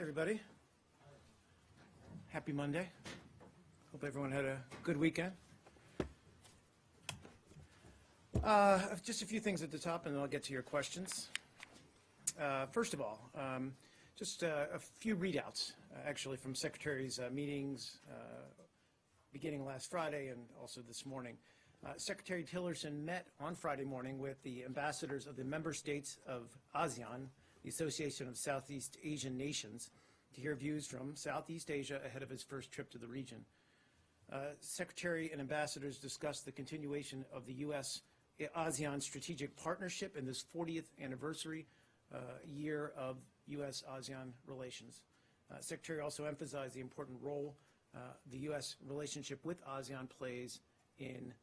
everybody. Happy Monday. Hope everyone had a good weekend. Just a few things at the top, and then I'll get to your questions. First of all, just a few readouts, actually, from Secretary's meetings beginning last Friday and also this morning. Secretary Tillerson met on Friday morning with the ambassadors of the member states of ASEAN, the Association of Southeast Asian Nations, to hear views from Southeast Asia ahead of his first trip to the region. Secretary and ambassadors discussed the continuation of the U.S.-ASEAN strategic partnership in this 40th anniversary year of U.S.-ASEAN relations. Secretary also emphasized the important role the U.S. relationship with ASEAN plays in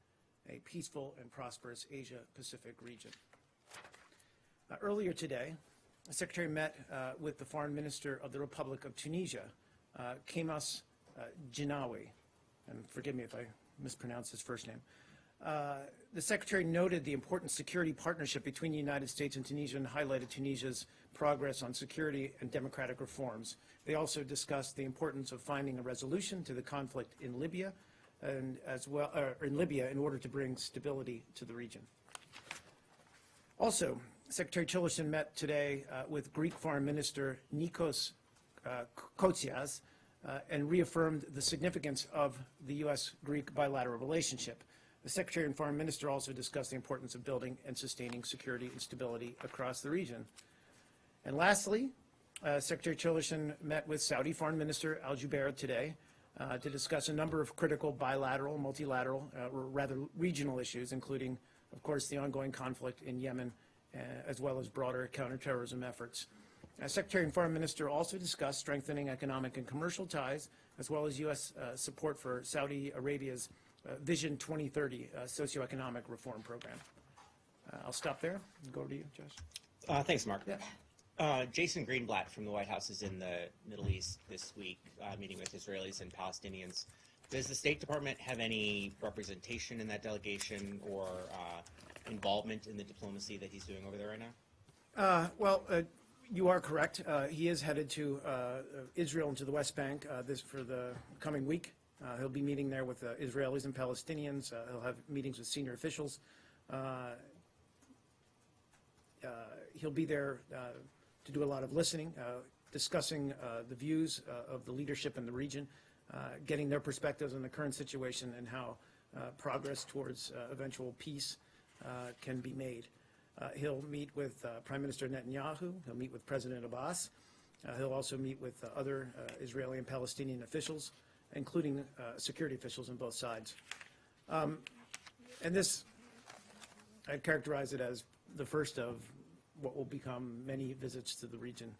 a peaceful and prosperous Asia-Pacific region. Earlier today, the Secretary met with the Foreign Minister of the Republic of Tunisia, Kemas Jinawi, and forgive me if I mispronounce his first name. The Secretary noted the important security partnership between the United States and Tunisia and highlighted Tunisia's progress on security and democratic reforms. They also discussed the importance of finding a resolution to the conflict in Libya, and in order to bring stability to the region. Also, Secretary Tillerson met today with Greek Foreign Minister Nikos Kotzias and reaffirmed the significance of the U.S.-Greek bilateral relationship. The Secretary and Foreign Minister also discussed the importance of building and sustaining security and stability across the region. And lastly, Secretary Tillerson met with Saudi Foreign Minister Al Jubeir today to discuss a number of critical bilateral, multilateral, or rather regional issues, including, of course, the ongoing conflict in Yemen, as well as broader counterterrorism efforts. Secretary and Foreign Minister also discussed strengthening economic and commercial ties, as well as U.S. support for Saudi Arabia's Vision 2030 socioeconomic reform program. I'll stop there and go over to you, Josh. Thanks, Mark. Yeah. Jason Greenblatt from the White House is in the Middle East this week, meeting with Israelis and Palestinians. Does the State Department have any representation in that delegation or involvement in the diplomacy that he's doing over there right now? You are correct. He is headed to Israel and to the West Bank for the coming week. He'll be meeting there with Israelis and Palestinians. He'll have meetings with senior officials. He'll be there to do a lot of listening, discussing the views of the leadership in the region, getting their perspectives on the current situation and how progress towards eventual peace can be made. He'll meet with Prime Minister Netanyahu. He'll meet with President Abbas. He'll also meet with other Israeli and Palestinian officials, including security officials on both sides. And this, I'd characterize it as the first of what will become many visits to the region.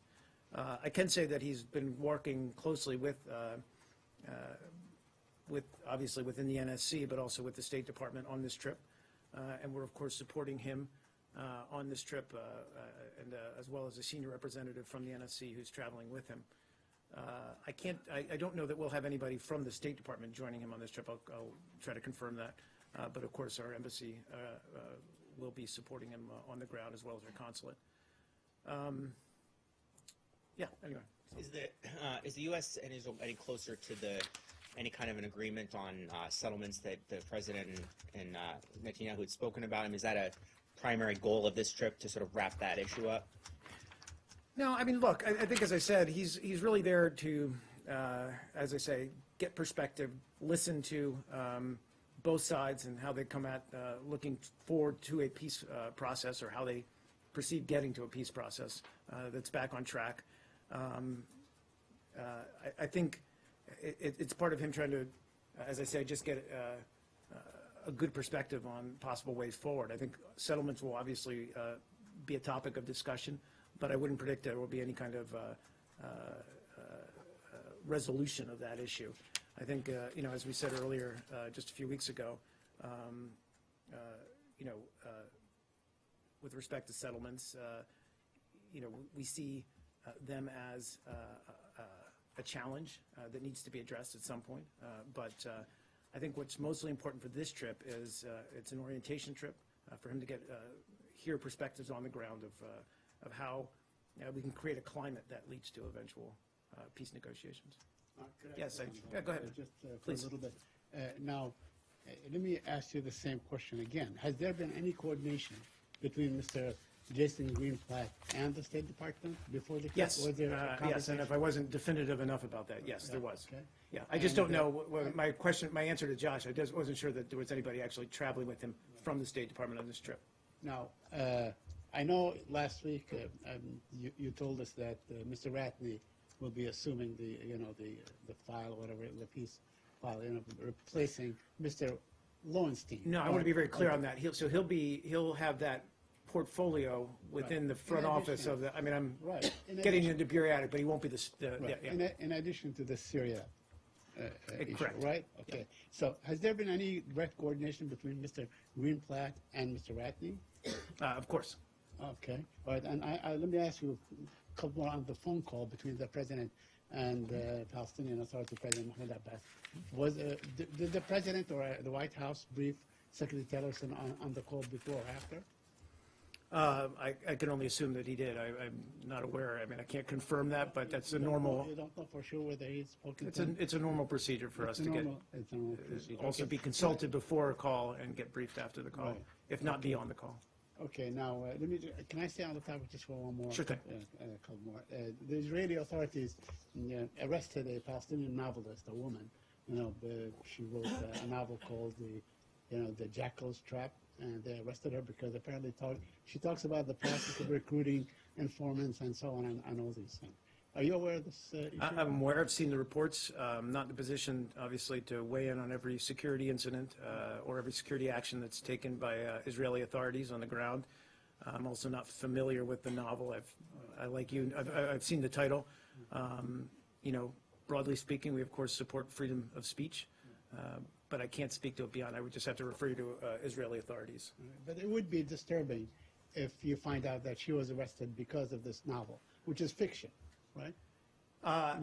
I can say that he's been working closely with obviously within the NSC, but also with the State Department on this trip. And we're, of course, supporting him on this trip, and as well as a senior representative from the NSC who's traveling with him. I don't know that we'll have anybody from the State Department joining him on this trip. I'll try to confirm that. But of course, our embassy will be supporting him on the ground, as well as our consulate. Yeah, anyway. Is the U.S. and Israel getting closer to any kind of an agreement on settlements that the President and Netanyahu had spoken about? I mean, is that a primary goal of this trip, to sort of wrap that issue up? No, I mean, look, I think, as I said, he's really there to, as I say, get perspective, listen to both sides and how they come at looking forward to a peace process, or how they perceive getting to a peace process that's back on track. I think it's part of him trying to, as I say, just get a good perspective on possible ways forward. I think settlements will obviously be a topic of discussion, but I wouldn't predict there will be any kind of resolution of that issue. I think, as we said earlier, just a few weeks ago, with respect to settlements, we see them as a challenge that needs to be addressed at some point. But I think what's mostly important for this trip is it's an orientation trip for him to hear perspectives on the ground of how we can create a climate that leads to eventual peace negotiations. Could Yes, comment on yeah, go that, ahead. Just for Please. a little bit. Now, let me ask you the same question again. Has there been any coordination between Mr. Jason Greenblatt and the State Department before the case? Yes, Was there a yes, and conversation? if I wasn't definitive enough about that, yes, there was. Okay. Yeah, I just And, don't know, my answer to Josh, I just wasn't sure that there was anybody actually traveling with him from the State Department on this trip. Now, I know last week you told us that Mr. Ratney will be assuming the file, whatever, the peace file, replacing Mr. Lowenstein. No, I want to be very clear on that. He'll have that portfolio within Right. the front In office addition- of the, I mean, I'm Right. In getting addition- into bureaucratic, but he won't be Right. yeah. In addition to the Syria issue, correct. right? Okay. So has there been any direct coordination between Mr. Greenblatt and Mr. Ratney? Of course. Okay. All right. And let me ask you a couple more on the phone call between the president and the Palestinian Authority President Mahmoud Abbas. Did the president or the White House brief Secretary Tillerson on the call before or after? I can only assume that he did. I'm not aware. I mean, I can't confirm that, but that's a normal, You don't know for sure whether he's spoken it's to a, him? it's a normal procedure for us It's to a get, normal- It's a normal procedure. also Okay. be consulted before a call and get briefed after the call, Right. if not be on the call. Okay, now, can I stay on the topic just for one more? Sure thing. A couple more. The Israeli authorities arrested a Palestinian novelist, a woman. She wrote a novel called the Jackal's Trap, and they arrested her because apparently she talks about the process of recruiting informants and so on and all these things. Are you aware of this issue? I'm aware, I've seen the reports. I'm not in a position, obviously, to weigh in on every security incident or every security action that's taken by Israeli authorities on the ground. I'm also not familiar with the novel. Like you, I've seen the title. Broadly speaking, we of course support freedom of speech, but I can't speak to it beyond. I would just have to refer you to Israeli authorities. But it would be disturbing if you find out that she was arrested because of this novel, which is fiction, right?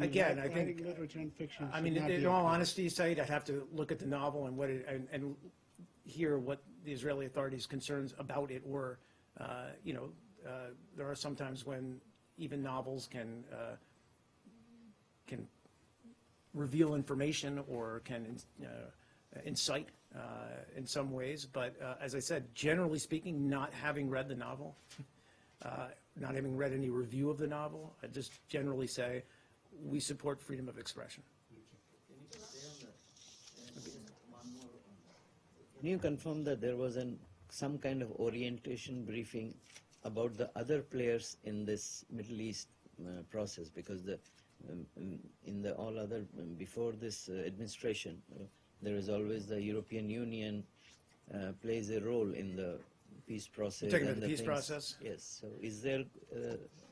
Again, I Writing think, literature and fiction. I should mean, not be in all okay. honesty, Said, I'd have to look at the novel and and hear what the Israeli authorities' concerns about it were. There are some times when even novels can reveal information or can incite in some ways. But as I said, generally speaking, not having read the novel, not having read any review of the novel, I just generally say we support freedom of expression. Can you confirm that there was some kind of orientation briefing about the other players in this Middle East process? Because in the all other before this administration, there is always the European Union plays a role in the peace process. You're talking about and the peace things. process? Yes. So is there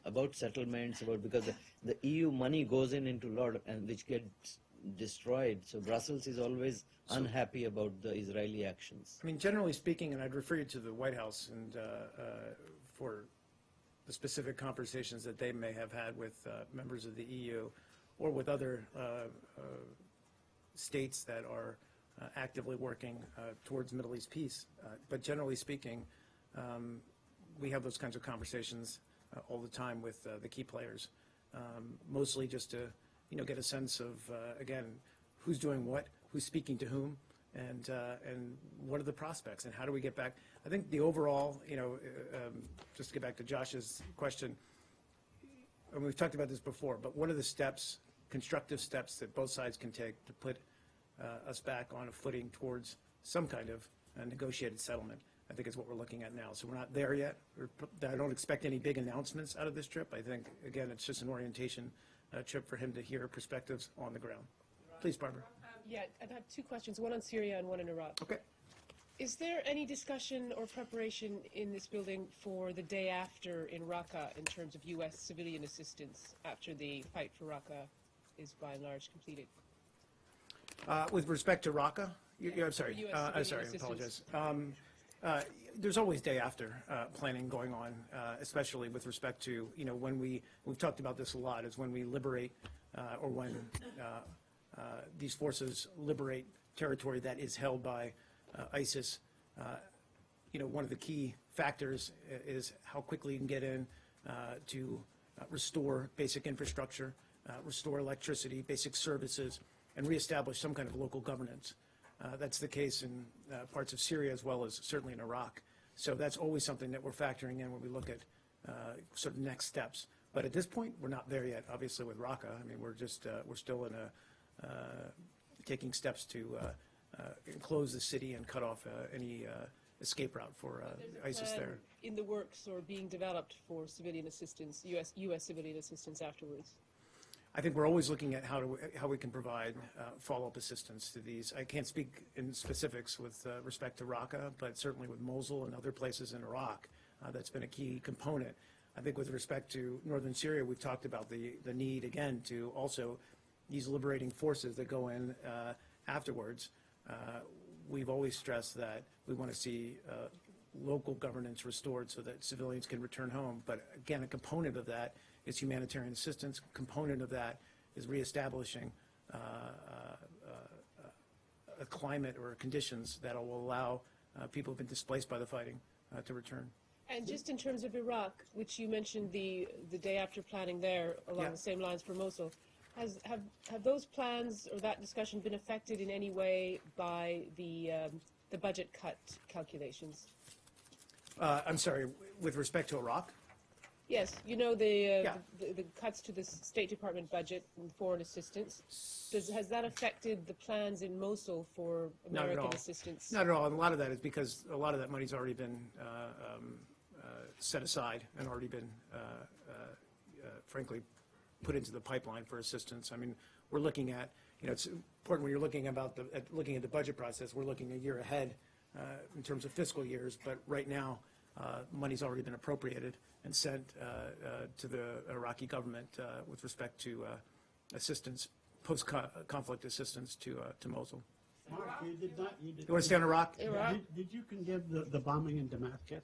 about settlements because the EU money goes into a lot and which gets destroyed. So Brussels is always unhappy about the Israeli actions. I mean, generally speaking, and I'd refer you to the White House and for the specific conversations that they may have had with members of the EU or with other states that are actively working towards Middle East peace. But generally speaking, we have those kinds of conversations all the time with the key players, mostly just to get a sense of, again, who's doing what, who's speaking to whom, and what are the prospects, and how do we get back? I think the overall, just to get back to Josh's question, and we've talked about this before, but what are the steps, constructive steps that both sides can take to put us back on a footing towards some kind of negotiated settlement? I think is what we're looking at now. So we're not there yet. I don't expect any big announcements out of this trip. I think, again, it's just an orientation trip for him to hear perspectives on the ground. Please, Barbara. Yeah, I've had two questions, one on Syria and one in Iraq. Okay. Is there any discussion or preparation in this building for the day after in Raqqa in terms of U.S. civilian assistance after the fight for Raqqa is by and large completed? With respect to Raqqa, I'm sorry. US I'm civilian sorry. I assistance. apologize. There's always day after planning going on, especially with respect to when we've talked about this a lot, is when we liberate or when these forces liberate territory that is held by ISIS. One of the key factors is how quickly you can get in to restore basic infrastructure, restore electricity, basic services, and reestablish some kind of local governance. That's the case in parts of Syria as well as certainly in Iraq. So that's always something that we're factoring in when we look at sort of next steps. But at this point, we're not there yet, obviously, with Raqqa. I mean, we're still in taking steps to enclose the city and cut off any escape route for ISIS Plan there. in the works or being developed for civilian assistance, U.S. civilian assistance afterwards? I think we're always looking at how we can provide follow-up assistance to these. I can't speak in specifics with respect to Raqqa, but certainly with Mosul and other places in Iraq, that's been a key component. I think with respect to northern Syria, we've talked about the need, again, to also these liberating forces that go in afterwards. We've always stressed that we want to see local governance restored so that civilians can return home. But again, a component of that is humanitarian assistance. A component of that is reestablishing a climate or conditions that will allow people who've been displaced by the fighting to return. And just in terms of Iraq, which you mentioned the day after planning there along Yeah. the same lines for Mosul, have those plans or that discussion been affected in any way by the budget cut calculations? I'm sorry, with respect to Iraq? Yes, you know the Yeah. the cuts to the State Department budget and foreign assistance. Has that affected the plans in Mosul for Not at American all. assistance? Not at all. And a lot of that is because a lot of that money's already been set aside and already been, frankly, put into the pipeline for assistance. I mean, we're looking at, it's important when you're looking looking at the budget process, we're looking a year ahead in terms of fiscal years, but right now, money's already been appropriated and sent to the Iraqi government with respect to assistance, post-conflict assistance to Mosul. Mark, you want to stay on Iraq? Iraq? Did you condemn the bombing in Damascus?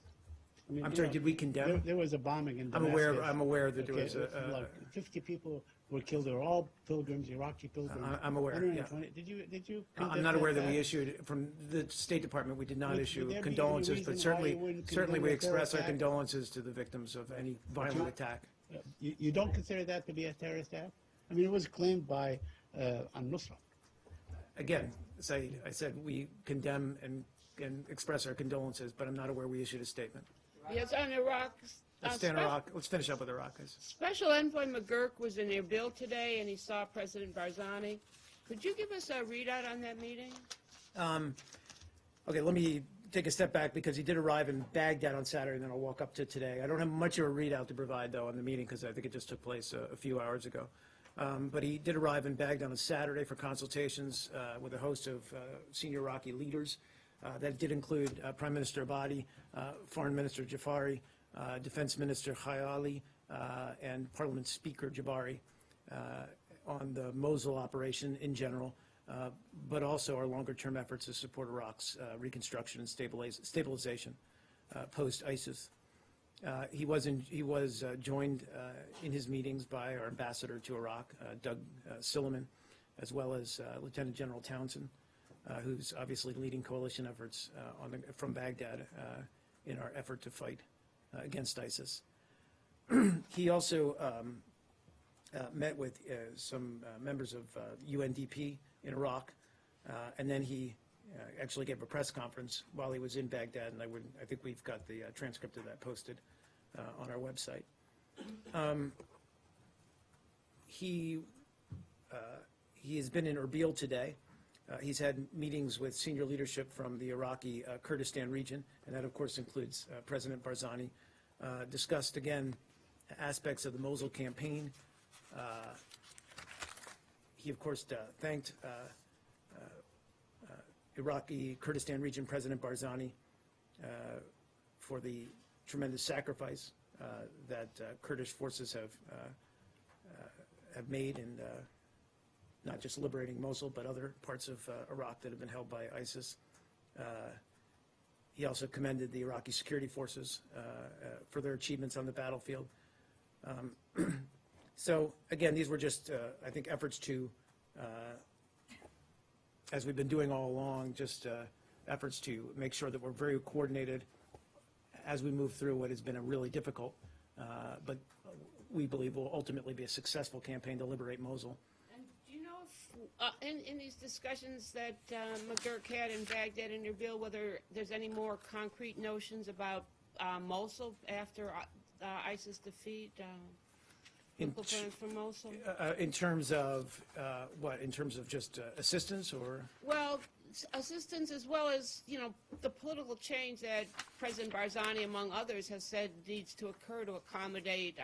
I mean, I'm sorry, did we condemn? There was a bombing in I'm Damascus. aware that there was like 50 people were killed. They were all pilgrims, Iraqi pilgrims. I'm aware, 120. Did you? I'm not aware that we issued, from the State Department, we did not Would issue there be any condolences, but reason why you wouldn't certainly we condemn a terror express our attack? condolences to the victims of any violent attack. You don't consider that to be a terrorist act? I mean, it was claimed by Al-Nusra. Again, I said we condemn and express our condolences, but I'm not aware we issued a statement. Yes, on Iraq. Let's stay on Iraq. Let's finish up with Iraq, guys. Special Envoy McGurk was in Erbil today, and he saw President Barzani. Could you give us a readout on that meeting? Okay, let me take a step back because he did arrive in Baghdad on Saturday, and then I'll walk up to today. I don't have much of a readout to provide, though, on the meeting because I think it just took place a few hours ago. But he did arrive in Baghdad on Saturday for consultations with a host of senior Iraqi leaders. That did include Prime Minister Abadi, Foreign Minister Jafari, Defense Minister Khayali, and Parliament Speaker Jabari on the Mosul operation in general, but also our longer-term efforts to support Iraq's reconstruction and stabilization post-ISIS. He was joined in his meetings by our ambassador to Iraq, Doug Silliman, as well as Lieutenant General Townsend, who's obviously leading coalition efforts from Baghdad in our effort to fight against ISIS. He also met with some members of UNDP in Iraq, and then he actually gave a press conference while he was in Baghdad, and I think we've got the transcript of that posted on our website. He has been in Erbil today. He's had meetings with senior leadership from the Iraqi Kurdistan region, and that, of course, includes President Barzani. Discussed, again, aspects of the Mosul campaign. He, of course, thanked Iraqi Kurdistan region President Barzani for the tremendous sacrifice that Kurdish forces have made in not just liberating Mosul, but other parts of Iraq that have been held by ISIS. He also commended the Iraqi security forces for their achievements on the battlefield. So, again, these were just, I think, efforts to, as we've been doing all along, just efforts to make sure that we're very coordinated as we move through what has been a really difficult but we believe will ultimately be a successful campaign to liberate Mosul. And do you know if, in these discussions that McGurk had in Baghdad and Erbil, whether there's any more concrete notions about Mosul after ISIS defeat? In Local plans for Mosul? In terms of what? In terms of just assistance, or? Well, assistance as well as, the political change that President Barzani, among others, has said needs to occur to accommodate,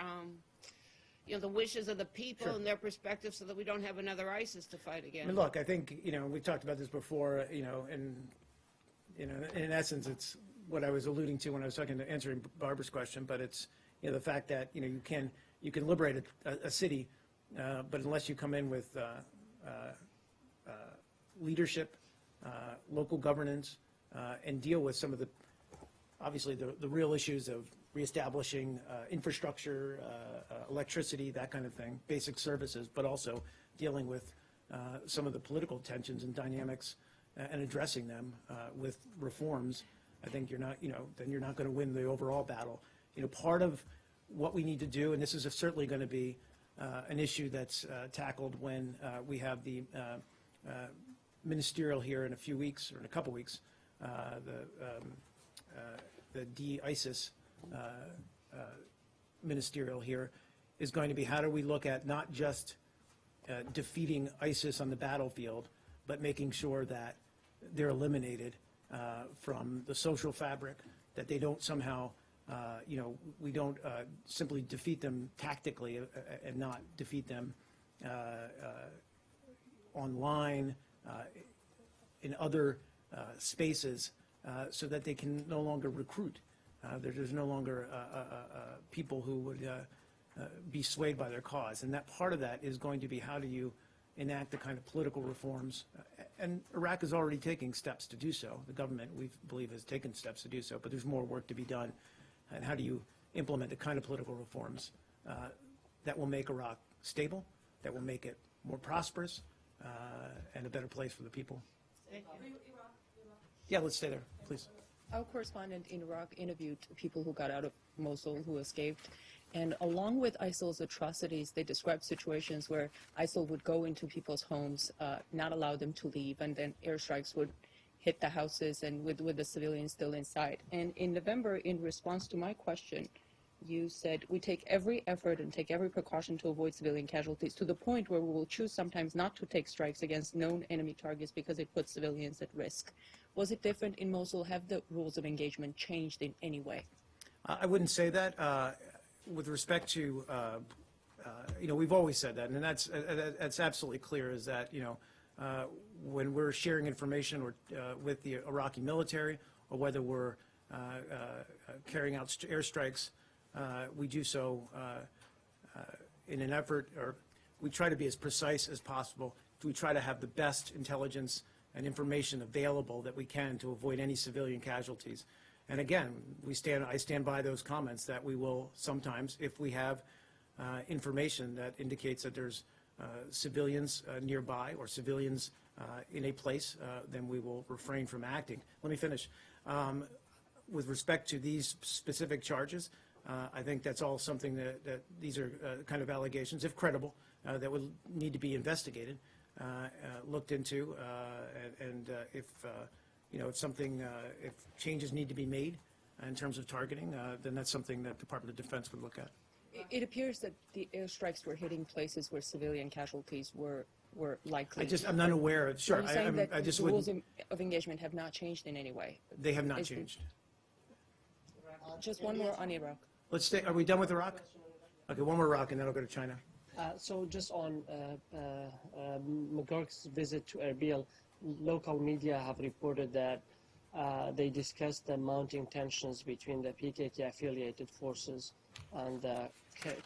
the wishes of the people Sure. and their perspective so that we don't have another ISIS to fight I against. mean, look, I think, we've talked about this before, and, in essence, it's what I was alluding to when I was answering Barbara's question, but it's, the fact that, you can liberate a city, but unless you come in with leadership, local governance, and deal with some of obviously the real issues of reestablishing infrastructure, electricity, that kind of thing, basic services, but also dealing with some of the political tensions and dynamics and addressing them with reforms, I think then you're not going to win the overall battle. Part of what we need to do, and this is certainly going to be an issue that's tackled when we have the ministerial here in a few weeks, or in a couple weeks, the de-ISIS ministerial here, is going to be how do we look at not just defeating ISIS on the battlefield, but making sure that they're eliminated from the social fabric, that they don't somehow, we don't simply defeat them tactically and not defeat them online, in other spaces, so that they can no longer recruit. There's no longer people who would be swayed by their cause. And that part of that is going to be how do you enact the kind of political reforms. And Iraq is already taking steps to do so. The government, we believe, has taken steps to do so, but there's more work to be done. And how do you implement the kind of political reforms that will make Iraq stable, that will make it more prosperous, and a better place for the people. Yeah, let's stay there, please. Our correspondent in Iraq interviewed people who got out of Mosul, who escaped, and along with ISIL's atrocities, they described situations where ISIL would go into people's homes, not allow them to leave, and then airstrikes would hit the houses and with the civilians still inside. And in November, in response to my question, you said, we take every effort and take every precaution to avoid civilian casualties, to the point where we will choose sometimes not to take strikes against known enemy targets because it puts civilians at risk. Was it different in Mosul? Have the rules of engagement changed in any way? I wouldn't say that. With respect to, we've always said that, and that's absolutely clear, is that, when we're sharing information or with the Iraqi military, or whether we're carrying out airstrikes, we do so in an effort, or we try to be as precise as possible. We try to have the best intelligence and information available that we can to avoid any civilian casualties. And again, I stand by those comments that we will sometimes, if we have information that indicates that there's civilians nearby or civilians in a place, then we will refrain from acting. Let me finish. With respect to these specific charges, I think that's all something that these are kind of allegations, if credible, that would need to be investigated, looked into, and if changes need to be made in terms of targeting, then that's something that the Department of Defense would look at. It appears that the airstrikes were hitting places where civilian casualties were likely. I'm not aware of, sure. Are you saying that I just the rules wouldn't, of engagement have not changed in any way? they have not Is the- changed. Just one more on Iraq. Let's stay, are we done with Iraq? Okay, one more Iraq, and then I'll go to China. So just on McGurk's visit to Erbil, local media have reported that they discussed the mounting tensions between the PKK-affiliated forces and the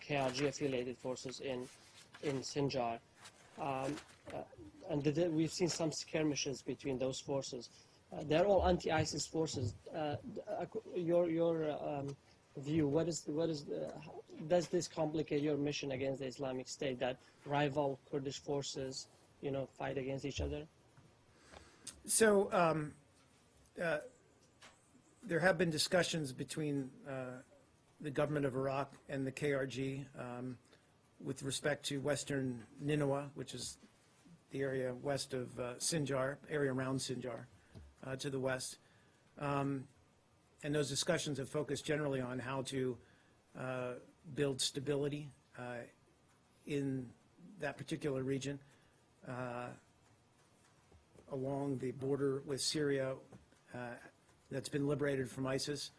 KRG-affiliated forces in Sinjar. And we've seen some skirmishes between those forces. They're all anti-ISIS forces. Your view, does this complicate your mission against the Islamic State, that rival Kurdish forces, fight against each other? So there have been discussions between the government of Iraq and the KRG with respect to Western Nineveh, which is the area west of Sinjar, area around Sinjar to the west. And those discussions have focused generally on how to build stability in that particular region along the border with Syria that's been liberated from ISIS.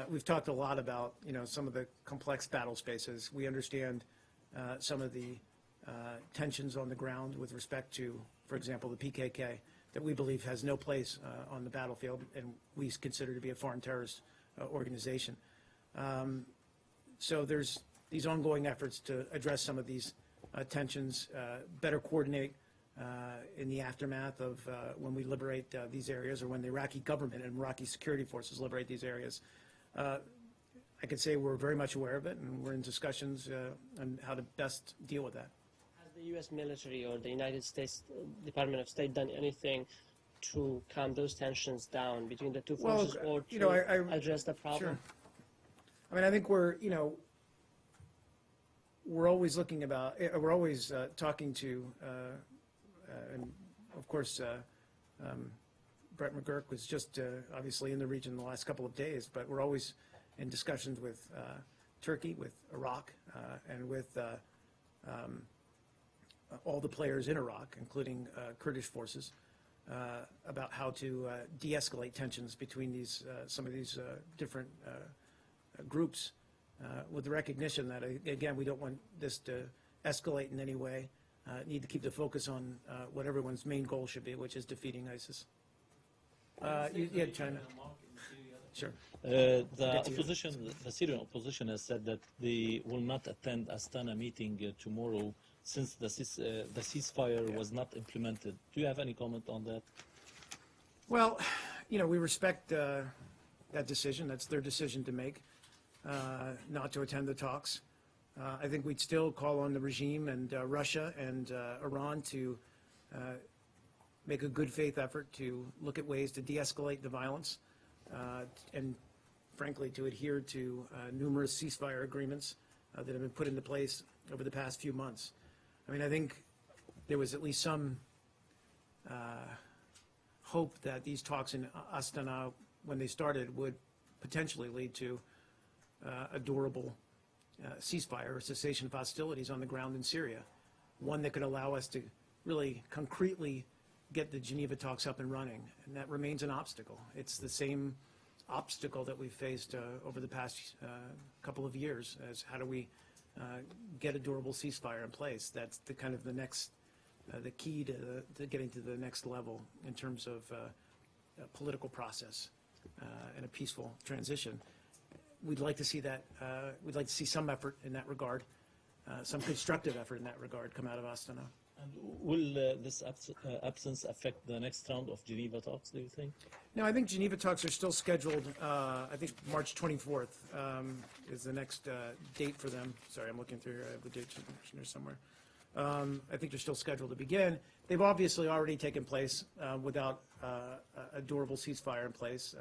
We've talked a lot about, some of the complex battle spaces. We understand some of the tensions on the ground with respect to, for example, the PKK, that we believe has no place on the battlefield, and we consider to be a foreign terrorist organization. So there's these ongoing efforts to address some of these tensions, better coordinate in the aftermath of when we liberate these areas, or when the Iraqi government and Iraqi security forces liberate these areas. I could say we're very much aware of it, and we're in discussions on how to best deal with that. Has the U.S. military or the United States Department of State done anything to calm those tensions down between the two forces, or to address the problem? Sure. I mean, I think we're always looking about, we're always talking to, and of course, Brett McGurk was just obviously in the region the last couple of days, but we're always in discussions with Turkey, with Iraq, and with all the players in Iraq, including Kurdish forces, about how to de-escalate tensions between these some of these different groups, with the recognition that, again, we don't want this to escalate in any way. Need to keep the focus on what everyone's main goal should be, which is defeating ISIS. You had China. Sure. The Syrian opposition has said that they will not attend Astana meeting tomorrow since the ceasefire was not implemented. Do you have any comment on that? Well, we respect that decision. That's their decision to make, not to attend the talks. I think we'd still call on the regime and Russia and Iran to make a good faith effort to look at ways to de-escalate the violence and, frankly, to adhere to numerous ceasefire agreements that have been put into place over the past few months. I mean, I think there was at least some hope that these talks in Astana, when they started, would potentially lead to a durable ceasefire or cessation of hostilities on the ground in Syria, one that could allow us to really concretely get the Geneva talks up and running, and that remains an obstacle. It's the same obstacle that we've faced over the past couple of years, as how do we get a durable ceasefire in place. That's the kind of the next, the key to getting to the next level in terms of a political process and a peaceful transition. We'd like to see that. We'd like to see some effort in that regard, some constructive effort in that regard come out of Astana. And will this absence affect the next round of Geneva talks, do you think? No, I think Geneva talks are still scheduled. I think March 24th is the next date for them. Sorry, I'm looking through here. I have the dates here somewhere. I think they're still scheduled to begin. They've obviously already taken place without a durable ceasefire in place,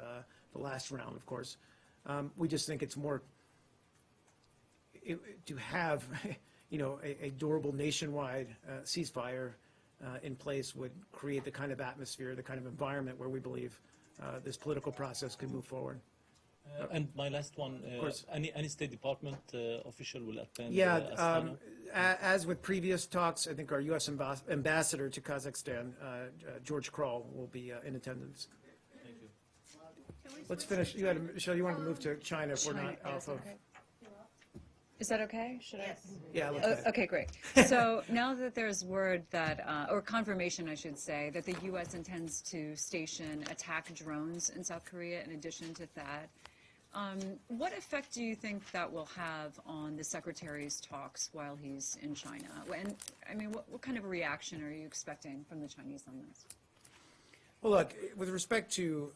the last round, of course. We just think it's more to have a durable nationwide ceasefire in place would create the kind of atmosphere, the kind of environment where we believe this political process can move forward. And my last one, any State Department official will attend? Yeah, as with previous talks, I think our U.S. ambassador to Kazakhstan, George Kroll, will be in attendance. Thank you. Let's finish. Michelle, you wanted to move to China if we're not off of. Is that okay? Should I? Yeah, let's Okay, great. So now that there's word that, or confirmation, I should say, that the U.S. intends to station attack drones in South Korea in addition to THAAD, what effect do you think that will have on the Secretary's talks while he's in China? And, I mean, what kind of a reaction are you expecting from the Chinese on this? Well, look, with respect to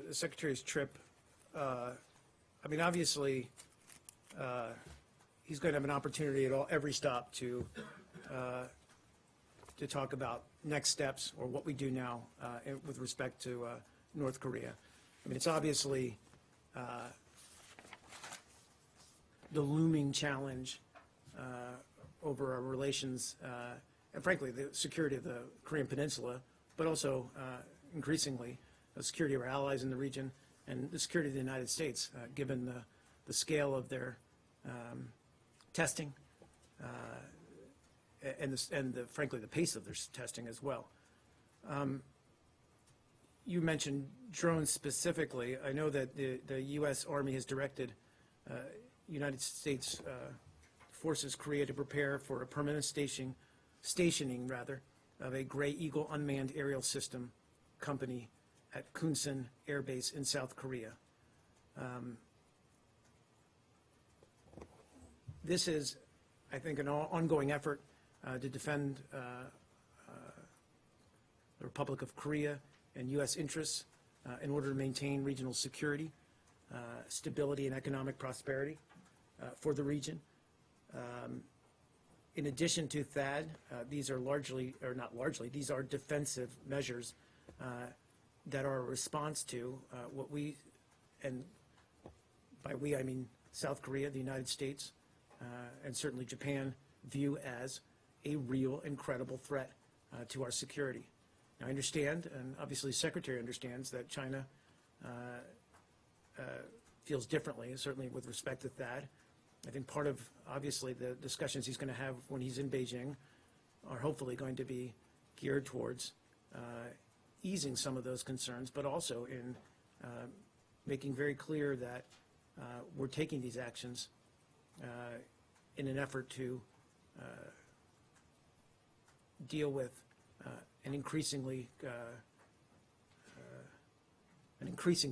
the Secretary's trip, I mean, obviously, he's going to have an opportunity at every stop to talk about next steps or what we do now with respect to North Korea. I mean, it's obviously the looming challenge over our relations, and frankly, the security of the Korean Peninsula, but also increasingly the security of our allies in the region and the security of the United States, given the scale of their testing and frankly, the pace of their testing as well. You mentioned drones specifically. I know that the U.S. Army has directed United States forces Korea to prepare for a permanent stationing of a Gray Eagle unmanned aerial system company at Kunsan Air Base in South Korea. This is, I think, an ongoing effort to defend the Republic of Korea and U.S. interests in order to maintain regional security, stability, and economic prosperity for the region. In addition to THAAD, these are these are defensive measures that are a response to what we, and by we I mean South Korea, the United States, and certainly Japan, view as a real and credible threat to our security. Now, I understand, and obviously the Secretary understands, that China feels differently, certainly with respect to THAAD. I think part of, obviously, the discussions he's going to have when he's in Beijing are hopefully going to be geared towards easing some of those concerns, but also in making very clear that we're taking these actions in an effort to deal with an increasing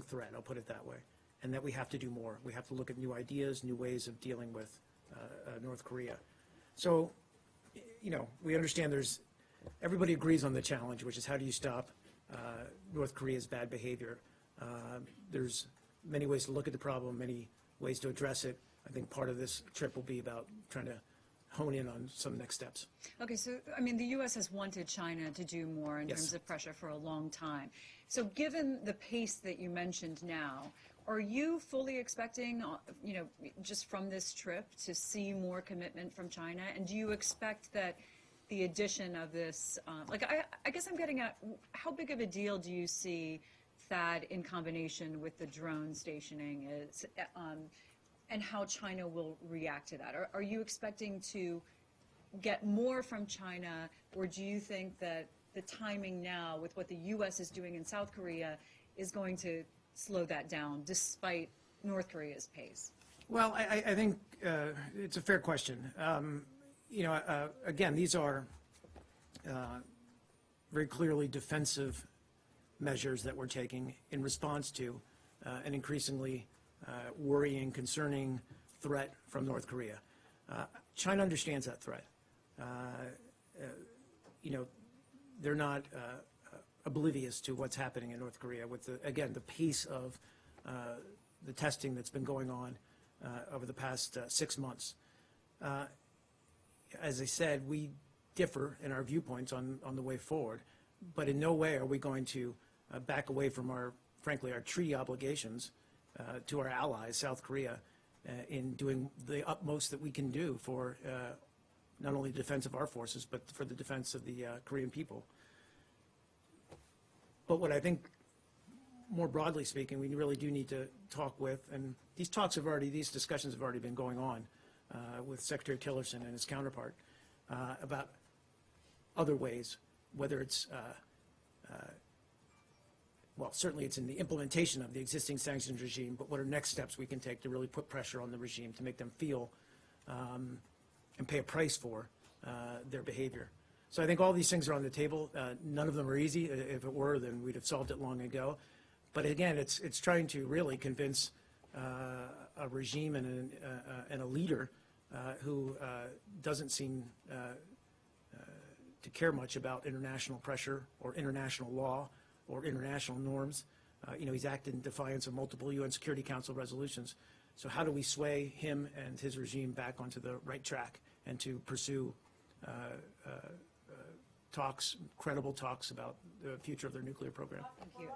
threat, I'll put it that way, and that we have to do more. We have to look at new ideas, new ways of dealing with North Korea. So, you know, we understand everybody agrees on the challenge, which is how do you stop North Korea's bad behavior. There's many ways to look at the problem, many ways to address it. I think part of this trip will be about trying to hone in on some next steps. Okay, so, I mean, the U.S. has wanted China to do more in Yes. terms of pressure for a long time. So given the pace that you mentioned now, are you fully expecting, you know, just from this trip to see more commitment from China? And do you expect that the addition of this, I guess I'm getting at, how big of a deal do you see THAAD in combination with the drone stationing is, and how China will react to that? Are you expecting to get more from China, or do you think that the timing now with what the U.S. is doing in South Korea is going to slow that down despite North Korea's pace? Well, I think it's a fair question. You know, again, these are very clearly defensive measures that we're taking in response to an increasingly worrying, concerning threat from North Korea. China understands that threat. You know, they're not oblivious to what's happening in North Korea with, again, the pace of the testing that's been going on over the past 6 months. As I said, we differ in our viewpoints on the way forward, but in no way are we going to back away from frankly, our treaty obligations to our allies, South Korea, in doing the utmost that we can do for not only the defense of our forces, but for the defense of the Korean people. But what I think, more broadly speaking, we really do need to talk with, and these discussions have already been going on with Secretary Tillerson and his counterpart about other ways, whether it's well, certainly it's in the implementation of the existing sanctions regime, but what are next steps we can take to really put pressure on the regime to make them feel and pay a price for their behavior. So I think all these things are on the table. None of them are easy. If it were, then we'd have solved it long ago. But again, it's trying to really convince a regime and a leader who doesn't seem to care much about international pressure or international law or international norms. You know, he's acted in defiance of multiple UN Security Council resolutions. So how do we sway him and his regime back onto the right track and to pursue credible talks about the future of their nuclear program? Thank you.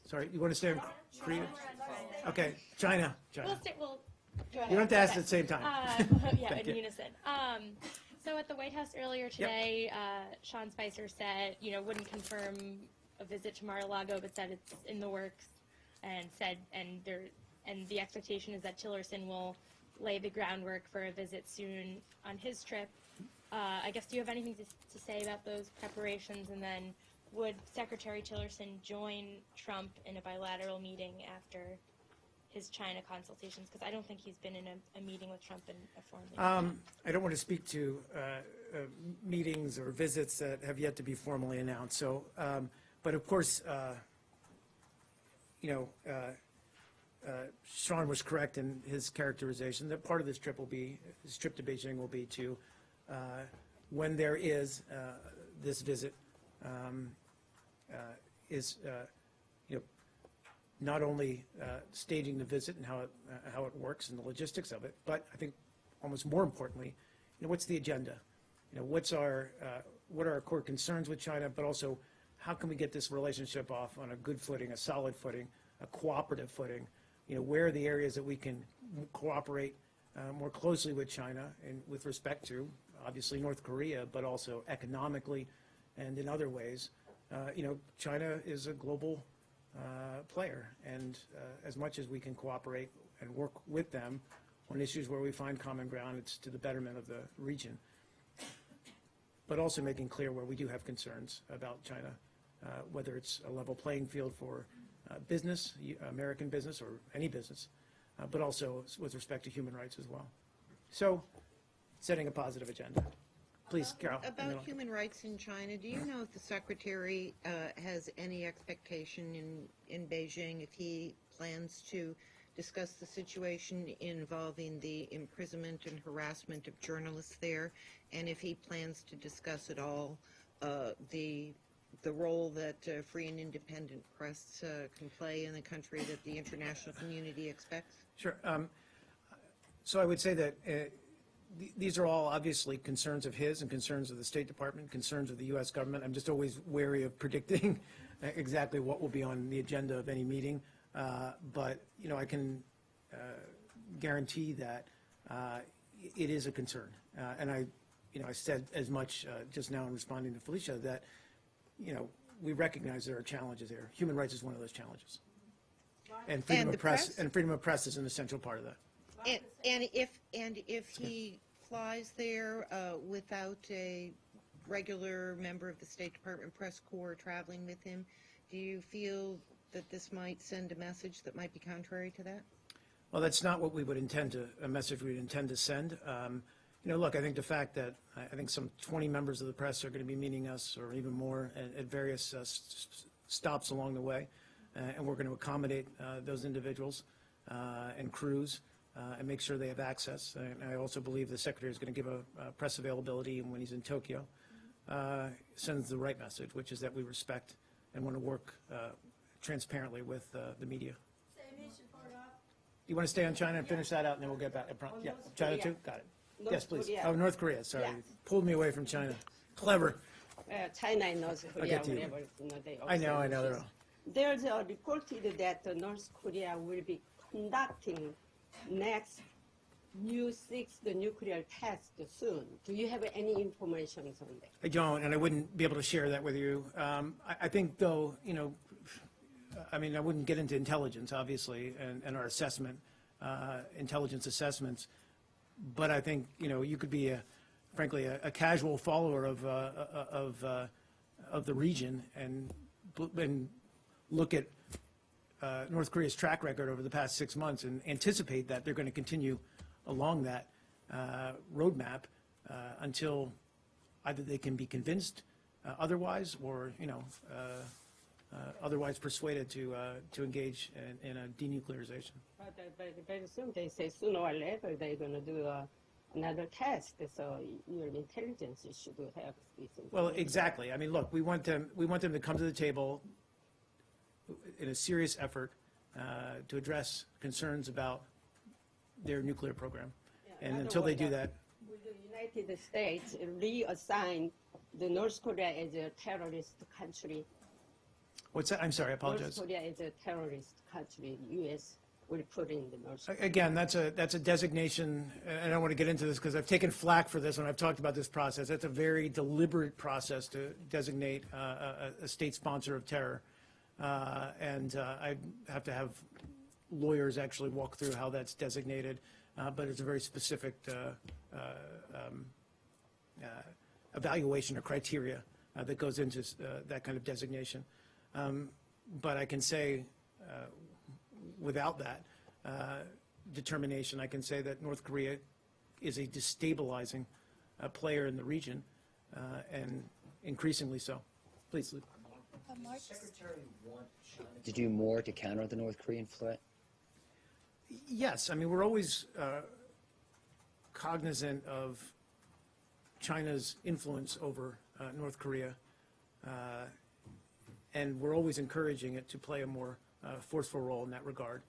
Sorry, you want to stay on Korea? Okay, China. We'll You don't have to ask at the same time. Yeah, Thank in you. unison. So at the White House earlier today, Sean Spicer said, wouldn't confirm a visit to Mar-a-Lago, but said it's in the works, and the expectation is that Tillerson will lay the groundwork for a visit soon on his trip. I guess, do you have anything to say about those preparations? And then would Secretary Tillerson join Trump in a bilateral meeting after his China consultations? Because I don't think he's been in a meeting with Trump in a foreign meeting. I don't want to speak to meetings or visits that have yet to be formally announced. So, but of course, Sean was correct in his characterization that part of his trip to Beijing will be to, when there is this visit, not only staging the visit and how it works and the logistics of it, but I think almost more importantly, what's the agenda? What are our core concerns with China, but also how can we get this relationship off on a good footing, a solid footing, a cooperative footing? Where are the areas that we can cooperate more closely with China and with respect to, obviously, North Korea, but also economically and in other ways. China is a global player, and as much as we can cooperate and work with them on issues where we find common ground, it's to the betterment of the region. But also making clear where we do have concerns about China, whether it's a level playing field for business, American business or any business, but also with respect to human rights as well. So, setting a positive agenda. Please, Carol. About human rights in China, do you know if the Secretary has any expectation in Beijing, if he plans to discuss the situation involving the imprisonment and harassment of journalists there, and if he plans to discuss at all the role that free and independent press can play in the country that the international community expects? Sure. So I would say that these are all obviously concerns of his and concerns of the State Department, concerns of the U.S. government. I'm just always wary of predicting exactly what will be on the agenda of any meeting. But, I can guarantee that it is a concern. And I said as much just now in responding to Felicia that, we recognize there are challenges there. Human rights is one of those challenges. And freedom of press is an essential part of that. And if he flies there without a regular member of the State Department press corps traveling with him, do you feel that this might send a message that might be contrary to that? Well, that's not what we would a message we would intend to send. Look, I think the fact that I think some 20 members of the press are going to be meeting us or even more at various stops along the way, and we're going to accommodate those individuals and crews and make sure they have access. And I also believe the Secretary is going to give a press availability when he's in Tokyo, sends the right message, which is that we respect and want to work transparently with the media. You want to stay on China and finish that out, and then we'll get back. Yeah, China too? Got it. Yes, please. Korea. Oh, North Korea, sorry. Yeah. Pulled me away from China. Clever. China and North Korea, get to you. whatever, they I know. They're all. There's reported that North Korea will be conducting next new sixth nuclear test soon. Do you have any information on that? I don't, and I wouldn't be able to share that with you. I think, though, I wouldn't get into intelligence, obviously, and our assessment, intelligence assessments. But I think, you could be, frankly, a casual follower of the region and look at North Korea's track record over the past 6 months and anticipate that they're going to continue along that roadmap until either they can be convinced otherwise or, otherwise persuaded to engage in a denuclearization. But very soon they say sooner or later they're going to do another test. So your intelligence should have this. Well, exactly. Look, we want them to come to the table in a serious effort to address concerns about their nuclear program. Yeah, and until they do that. Will the United States reassign the North Korea as a terrorist country? What's that? I'm sorry, I apologize. North Korea is a terrorist country. U.S. will put in the North Korea? Again, that's a designation, and I don't want to get into this because I've taken flack for this when I've talked about this process. That's a very deliberate process to designate a state sponsor of terror. And I have to have lawyers actually walk through how that's designated, but it's a very specific evaluation or criteria that goes into that kind of designation. But I can say, without that determination, I can say that North Korea is a destabilizing player in the region, and increasingly so. Please, Luke. Does the Secretary want China to do more to counter the North Korean threat? Yes, I mean, we're always cognizant of China's influence over North Korea, and we're always encouraging it to play a more forceful role in that regard,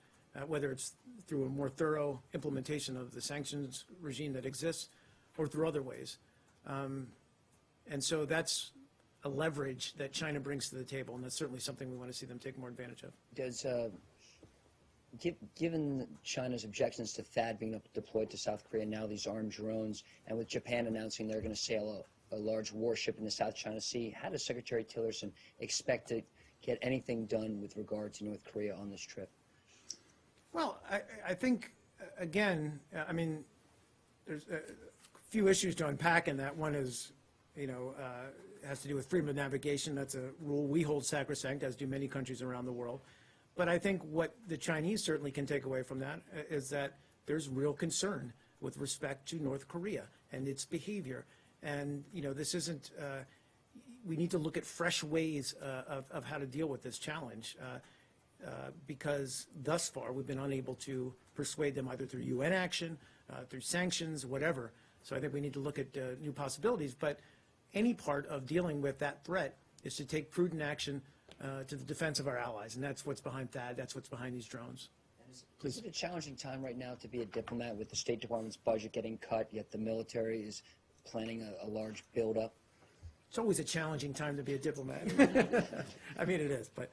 whether it's through a more thorough implementation of the sanctions regime that exists or through other ways. And so that's a leverage that China brings to the table, and that's certainly something we want to see them take more advantage of. Does, given China's objections to THAAD being deployed to South Korea, now these armed drones, and with Japan announcing they're going to sail a large warship in the South China Sea, how does Secretary Tillerson expect to get anything done with regard to North Korea on this trip? Well, I think, again, I mean, there's a few issues to unpack in that. One is, has to do with freedom of navigation. That's a rule we hold sacrosanct, as do many countries around the world. But I think what the Chinese certainly can take away from that is that there's real concern with respect to North Korea and its behavior. And, this isn't, we need to look at fresh ways of how to deal with this challenge because thus far we've been unable to persuade them either through UN action, through sanctions, whatever. So I think we need to look at new possibilities. But any part of dealing with that threat is to take prudent action to the defense of our allies, and that's what's behind THAAD, that's what's behind these drones. Is it a challenging time right now to be a diplomat with the State Department's budget getting cut, yet the military is planning a large buildup? It's always a challenging time to be a diplomat. I mean, it is, but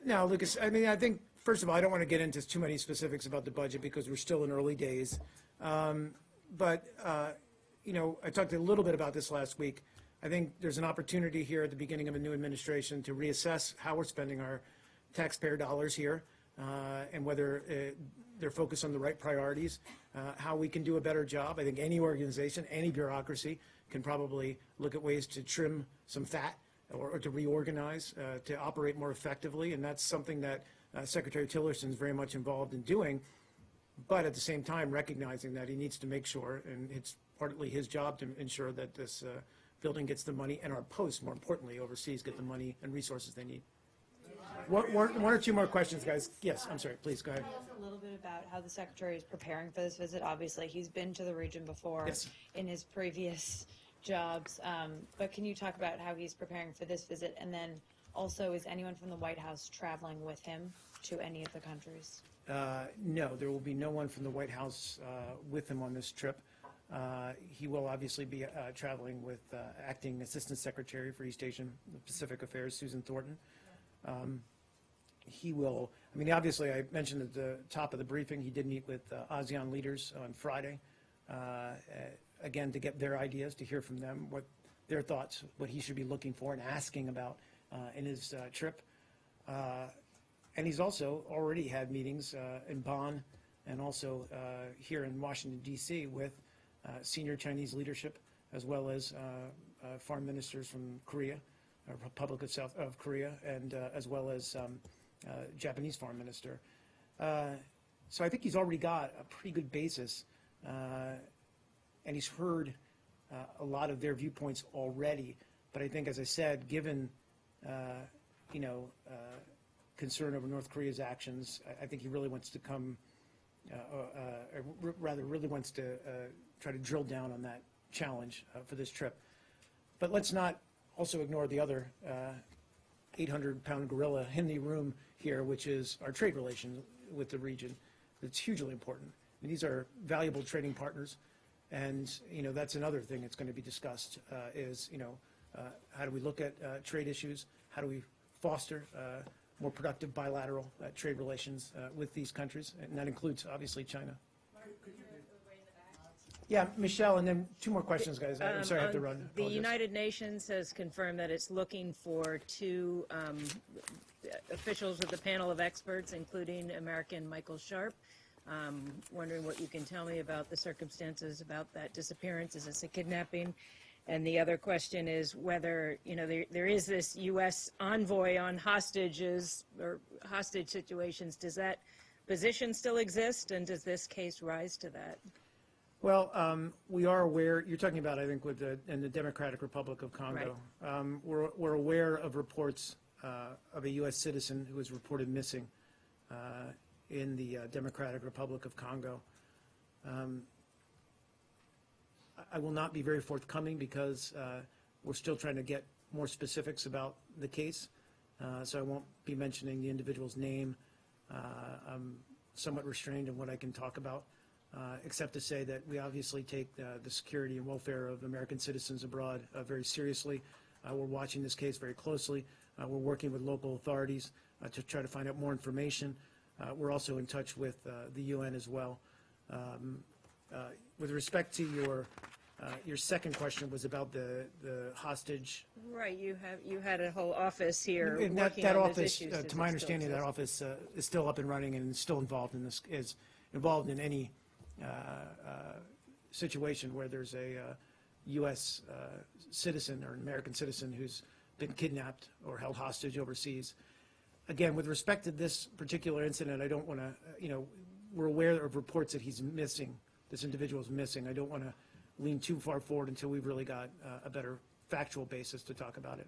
now, Lucas, I mean, I think, first of all, I don't want to get into too many specifics about the budget because we're still in early days. But I talked a little bit about this last week. I think there's an opportunity here at the beginning of a new administration to reassess how we're spending our taxpayer dollars here and whether they're focused on the right priorities, how we can do a better job. I think any organization, any bureaucracy can probably look at ways to trim some fat or to reorganize, to operate more effectively, and that's something that Secretary Tillerson is very much involved in doing, but at the same time recognizing that he needs to make sure, and it's partly his job to ensure that this building gets the money, and our posts, more importantly, overseas, get the money and resources they need. One or two more questions, guys. Yes, I'm sorry. Please, go ahead. Tell us a little bit about how the Secretary is preparing for this visit. Obviously, he's been to the region before in his previous jobs, but can you talk about how he's preparing for this visit? And then also, is anyone from the White House traveling with him to any of the countries? No, there will be no one from the White House with him on this trip. He will obviously be traveling with Acting Assistant Secretary for East Asian Pacific Affairs, Susan Thornton. He will, I mean, obviously I mentioned at the top of the briefing, he did meet with ASEAN leaders on Friday, again, to get their ideas, to hear from them what their thoughts, what he should be looking for and asking about in his trip. And he's also already had meetings in Bonn and also here in Washington, D.C. with senior Chinese leadership, as well as foreign ministers from Korea, Republic of Korea, and as well as Japanese foreign minister. So I think he's already got a pretty good basis, and he's heard a lot of their viewpoints already. But I think, as I said, given concern over North Korea's actions, I think he really wants to come, or rather really wants to try to drill down on that challenge for this trip. But let's not also ignore the other 800-pound gorilla in the room here, which is our trade relations with the region. It's hugely important. I mean, these are valuable trading partners, and that's another thing that's going to be discussed is how do we look at trade issues? How do we foster more productive bilateral trade relations with these countries, and that includes, obviously, China. Yeah, Michelle, and then two more questions, guys. I'm sorry, I have to run. The Apologize. United Nations has confirmed that it's looking for two officials with a panel of experts, including American Michael Sharp. Wondering what you can tell me about the circumstances about that disappearance. Is this a kidnapping? And the other question is whether, there is this U.S. envoy on hostages or hostage situations. Does that position still exist, and does this case rise to that? Well, we are aware, you're talking about, I think, in the Democratic Republic of Congo. Right. We're aware of reports of a U.S. citizen who was reported missing in the Democratic Republic of Congo. I will not be very forthcoming because we're still trying to get more specifics about the case, so I won't be mentioning the individual's name. I'm somewhat restrained in what I can talk about. Except to say that we obviously take the security and welfare of American citizens abroad very seriously. We're watching this case very closely. We're working with local authorities to try to find out more information. We're also in touch with the UN as well. With respect to your second question was about the hostage. Right, you had a whole office here And working that on office, those issues. to my understanding, that office is still up and running and is still involved in this. Is involved in any situation where there's a U.S. citizen or an American citizen who's been kidnapped or held hostage overseas. Again, with respect to this particular incident, I don't want to, we're aware of reports that he's missing, this individual is missing. I don't want to lean too far forward until we've really got a better factual basis to talk about it.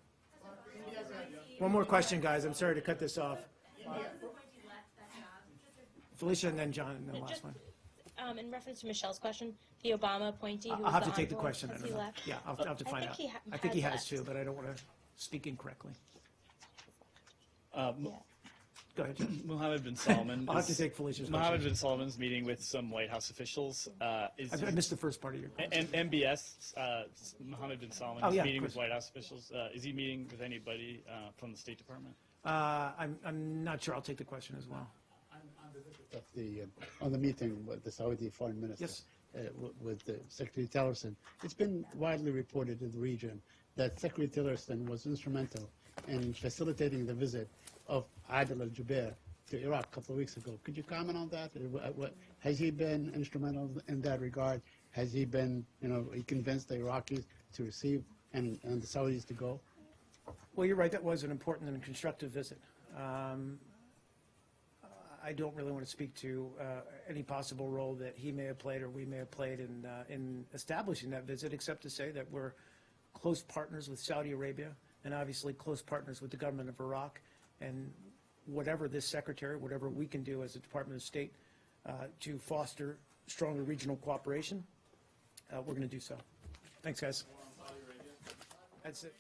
One more question, guys. I'm sorry to cut this off. Felicia and then John, and then the last one. In reference to Michelle's question, the Obama appointee who was I'll have to the take the envoy, question. I has don't he know. left? Yeah, I'll have to find out. I think he has too, but I don't want to speak incorrectly. Go ahead, John. Mohammed bin Salman. I'll have to take Felicia's Mohammed question. bin Salman's meeting with some White House officials. I missed the first part of your question. MBS, Mohammed bin Salman Oh, is yeah, meeting of with course. White House officials. Is he meeting with anybody from the State Department? I'm not sure. I'll take the question as well. Of the on the meeting with the Saudi Foreign Minister, Yes. with Secretary Tillerson, it's been widely reported in the region that Secretary Tillerson was instrumental in facilitating the visit of Adil al-Jubeir to Iraq a couple of weeks ago. Could you comment on that? Has he been instrumental in that regard? Has he been, he convinced the Iraqis to receive and the Saudis to go? Well, you're right. That was an important and constructive visit. I don't really want to speak to any possible role that he may have played or we may have played in establishing that visit, except to say that we're close partners with Saudi Arabia and obviously close partners with the government of Iraq. And whatever this secretary, whatever we can do as a Department of State to foster stronger regional cooperation, we're going to do so. Thanks, guys. That's it.